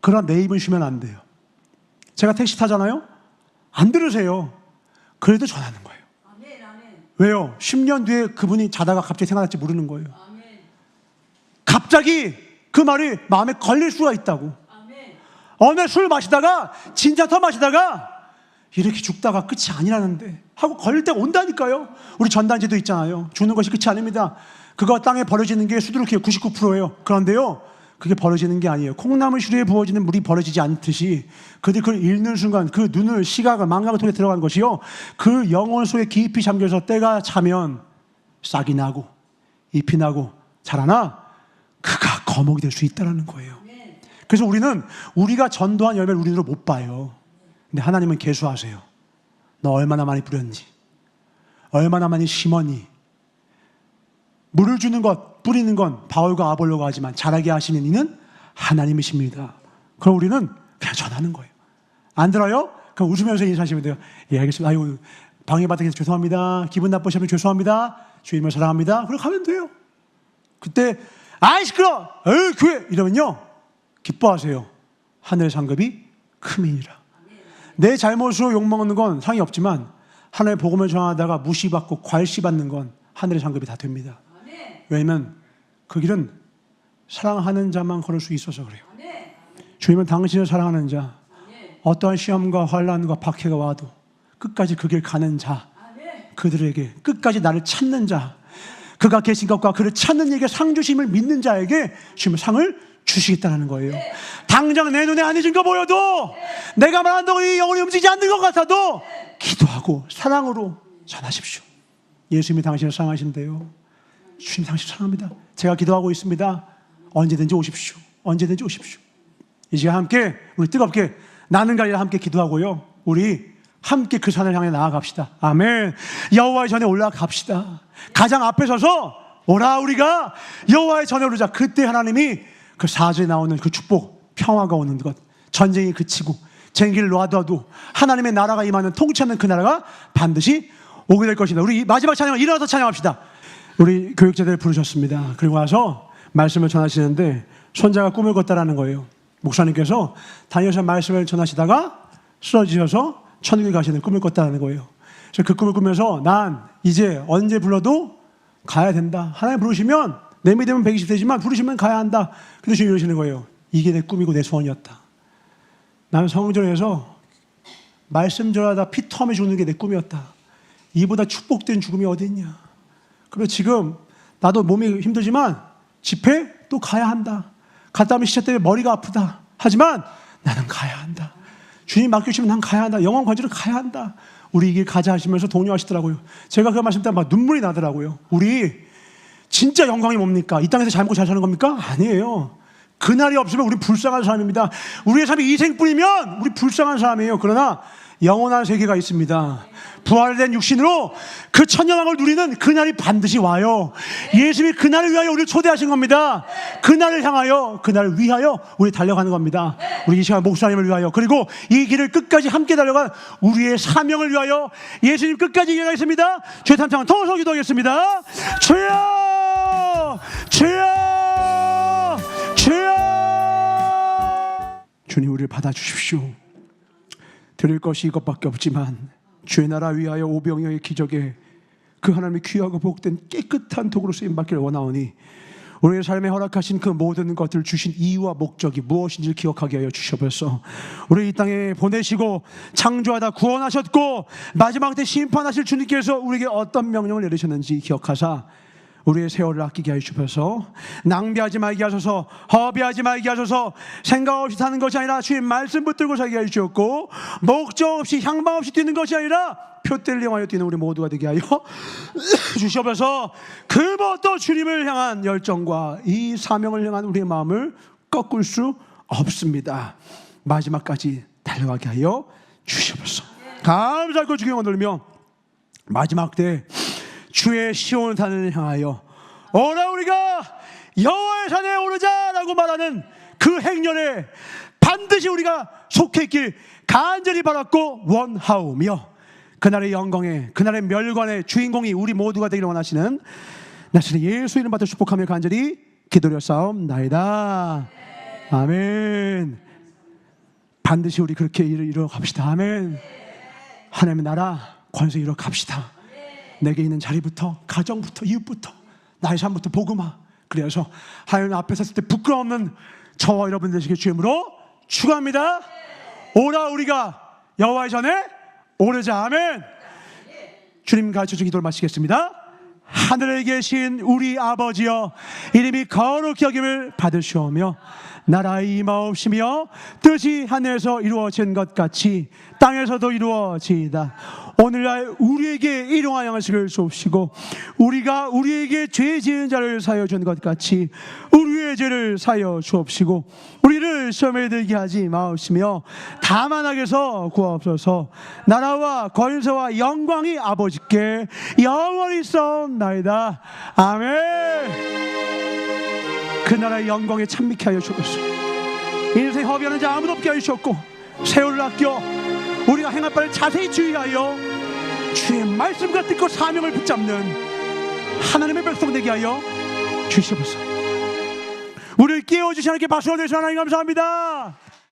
그러나 내 입은 쉬면 안 돼요. 제가 택시 타잖아요. 안 들으세요. 그래도 전하는 거예요. 왜요? 10년 뒤에 그분이 자다가 갑자기 생각날지 모르는 거예요. 갑자기 그 말이 마음에 걸릴 수가 있다고. 어느 날 술 마시다가 진짜 더 마시다가 이렇게 죽다가 끝이 아니라는데 하고 걸릴 때가 온다니까요. 우리 전단지도 있잖아요. 죽는 것이 끝이 아닙니다. 그거 땅에 버려지는 게 수두룩해요. 99%예요. 그런데요, 그게 버려지는 게 아니에요. 콩나물 시루에 부어지는 물이 버려지지 않듯이 그들이 그걸 읽는 순간 그 눈을, 시각을, 망각을 통해 들어가는 것이요, 그 영혼 속에 깊이 잠겨서 때가 차면 싹이 나고 잎이 나고 자라나 그가 거목이 될 수 있다는 거예요. 그래서 우리는 우리가 전도한 열매를 우리 눈으로 못 봐요. 근데 하나님은 계수하세요. 너 얼마나 많이 뿌렸는지, 얼마나 많이 심었니. 물을 주는 것, 뿌리는 건 바울과 아볼로가 하지만 자라게 하시는 이는 하나님이십니다. 그럼 우리는 그냥 전하는 거예요. 안 들어요? 그럼 웃으면서 인사하시면 돼요. 예, 알겠습니다. 아이고, 방해받게 해서 죄송합니다. 기분 나쁘시면 죄송합니다. 주님을 사랑합니다. 그렇게 하면 돼요. 그때 아이 시끄러! 에이 교회! 이러면요, 기뻐하세요. 하늘의 상급이 크민이라. 내 잘못으로 욕먹는 건 상이 없지만 하나님의 복음을 전하다가 무시받고 괄시받는 건 하늘의 상급이 다 됩니다. 왜냐면 그 길은 사랑하는 자만 걸을 수 있어서 그래요. 주님은 당신을 사랑하는 자, 어떠한 시험과 환난과 박해가 와도 끝까지 그 길 가는 자, 그들에게 끝까지 나를 찾는 자, 그가 계신 것과 그를 찾는 이에게 상 주심을 믿는 자에게 주님은 상을 주시겠다는 거예요. 당장 내 눈에 안 익은 거 보여도, 내가 말한다고 이 영혼이 움직이지 않는 것 같아도 기도하고 사랑으로 전하십시오. 예수님이 당신을 사랑하신대요. 주님 당신 사랑합니다. 제가 기도하고 있습니다. 언제든지 오십시오. 언제든지 오십시오. 이 시간 함께 우리 뜨겁게 나는 가리라 함께 기도하고요, 우리 함께 그 산을 향해 나아갑시다. 아멘. 여호와의 전에 올라갑시다. 가장 앞에 서서 오라 우리가 여호와의 전에 오르자. 그때 하나님이 그 4절에 나오는 그 축복, 평화가 오는 것, 전쟁이 그치고 쟁기를 놔둬도 하나님의 나라가 임하는, 통치하는 그 나라가 반드시 오게 될 것이다. 우리 마지막 찬양 일어나서 찬양합시다. 우리 교육자들 부르셨습니다. 그리고 와서 말씀을 전하시는데 손자가 꿈을 꿨다라는 거예요. 목사님께서 다니엘서 말씀을 전하시다가 쓰러지셔서 천국에 가시는 꿈을 꿨다는 거예요. 그래서 그 꿈을 꾸면서 난 이제 언제 불러도 가야 된다. 하나님 부르시면 내 믿음은 120세지만 부르시면 가야 한다. 그래서 지금 이러시는 거예요. 이게 내 꿈이고 내 소원이었다. 나는 성전에서 말씀 전하다 피 텀에 죽는 게 내 꿈이었다. 이보다 축복된 죽음이 어디 있냐. 그리고 지금 나도 몸이 힘들지만 집회 또 가야 한다. 갔다 오면 시차 때문에 머리가 아프다. 하지만 나는 가야 한다. 주님 맡겨주시면 난 가야 한다. 영원 관주로 가야 한다. 우리 이 길 가자 하시면서 독려하시더라고요. 제가 그 말씀 때문에 막 눈물이 나더라고요. 우리 진짜 영광이 뭡니까? 이 땅에서 잘 먹고 잘 사는 겁니까? 아니에요. 그날이 없으면 우리 불쌍한 사람입니다. 우리의 삶이 이생뿐이면 우리 불쌍한 사람이에요. 그러나 영원한 세계가 있습니다. 부활된 육신으로 그 천년왕을 누리는 그날이 반드시 와요. 예수님이 그날을 위하여 우리를 초대하신 겁니다. 그날을 향하여, 그날을 위하여 우리 달려가는 겁니다. 우리 이 시간 목사님을 위하여, 그리고 이 길을 끝까지 함께 달려간 우리의 사명을 위하여 예수님 끝까지 이어가겠습니다. 주의 탄창을 통해서 기도하겠습니다. 주여, 주여, 주여. 주님, 우리를 받아주십시오. 드릴 것이 이것밖에 없지만 주의 나라 위하여 오병이어의 기적에 그 하나님의 귀하고 복된 깨끗한 도구로 쓰임받기를 원하오니 우리의 삶에 허락하신 그 모든 것들을 주신 이유와 목적이 무엇인지를 기억하게 하여 주시옵소서. 우리 이 땅에 보내시고 창조하다 구원하셨고 마지막 때 심판하실 주님께서 우리에게 어떤 명령을 내리셨는지 기억하사 우리의 세월을 아끼게 하시옵소서. 낭비하지 말게 하소서. 허비하지 말게 하소서. 생각 없이 사는 것이 아니라 주의 말씀 붙들고 살게 하시옵고, 목적 없이 향방 없이 뛰는 것이 아니라 표대를 향하여 뛰는 우리 모두가 되게 하여 주시옵소서. 그 무엇도 주님을 향한 열정과 이 사명을 향한 우리의 마음을 꺾을 수 없습니다. 마지막까지 달려가게 하여 주시옵소서. 감사하고 주께 영광 돌리며 마지막 때 주의 시온 산을 향하여 오라 우리가 여호와의 산에 오르자라고 말하는 그 행렬에 반드시 우리가 속해 있길 간절히 바랐고 원하오며, 그날의 영광에, 그날의 멸관의 주인공이 우리 모두가 되기를 원하시는 나시는 예수 이름 받아 축복하며 간절히 기도드렸사옵나이다. 아멘. 반드시 우리 그렇게 이루어 갑시다. 아멘. 하나님의 나라 권세 이루어 갑시다. 내게 있는 자리부터, 가정부터, 이웃부터, 나의 삶부터 복음화. 그래서 하나님 앞에 섰을 때 부끄러움 없는 저와 여러분 되시길 주임으로 축원합니다. 오라 우리가 여호와의 전에 오르자. 아멘. 주님 가르쳐준 기도를 마치겠습니다. 하늘에 계신 우리 아버지여, 이름이 거룩히 여김을 받으시오며 나라의 임하옵시며 뜻이 하늘에서 이루어진 것 같이 땅에서도 이루어지이다. 오늘날 우리에게 일용할 양식을 주옵시고 우리가 우리에게 죄 지은 자를 사하여 준 것 같이 우리의 죄를 사하여 주옵시고 우리를 시험에 들게 하지 마옵시며 다만 악에서 구하옵소서. 나라와 권세와 영광이 아버지께 영원히 있사옵나이다. 아멘. 그 나라의 영광에 참미케 하여 주옵소서. 인생 허비하는 자 아무도 없게 하여 주셨고 세월을 아껴 우리가 행할 바를 자세히 주의하여 주의 말씀과 뜻과 사명을 붙잡는 하나님의 백성 되게 하여 주시옵소서. 우리를 깨워주시 하나님께 박수를 드리시는 하나님 감사합니다.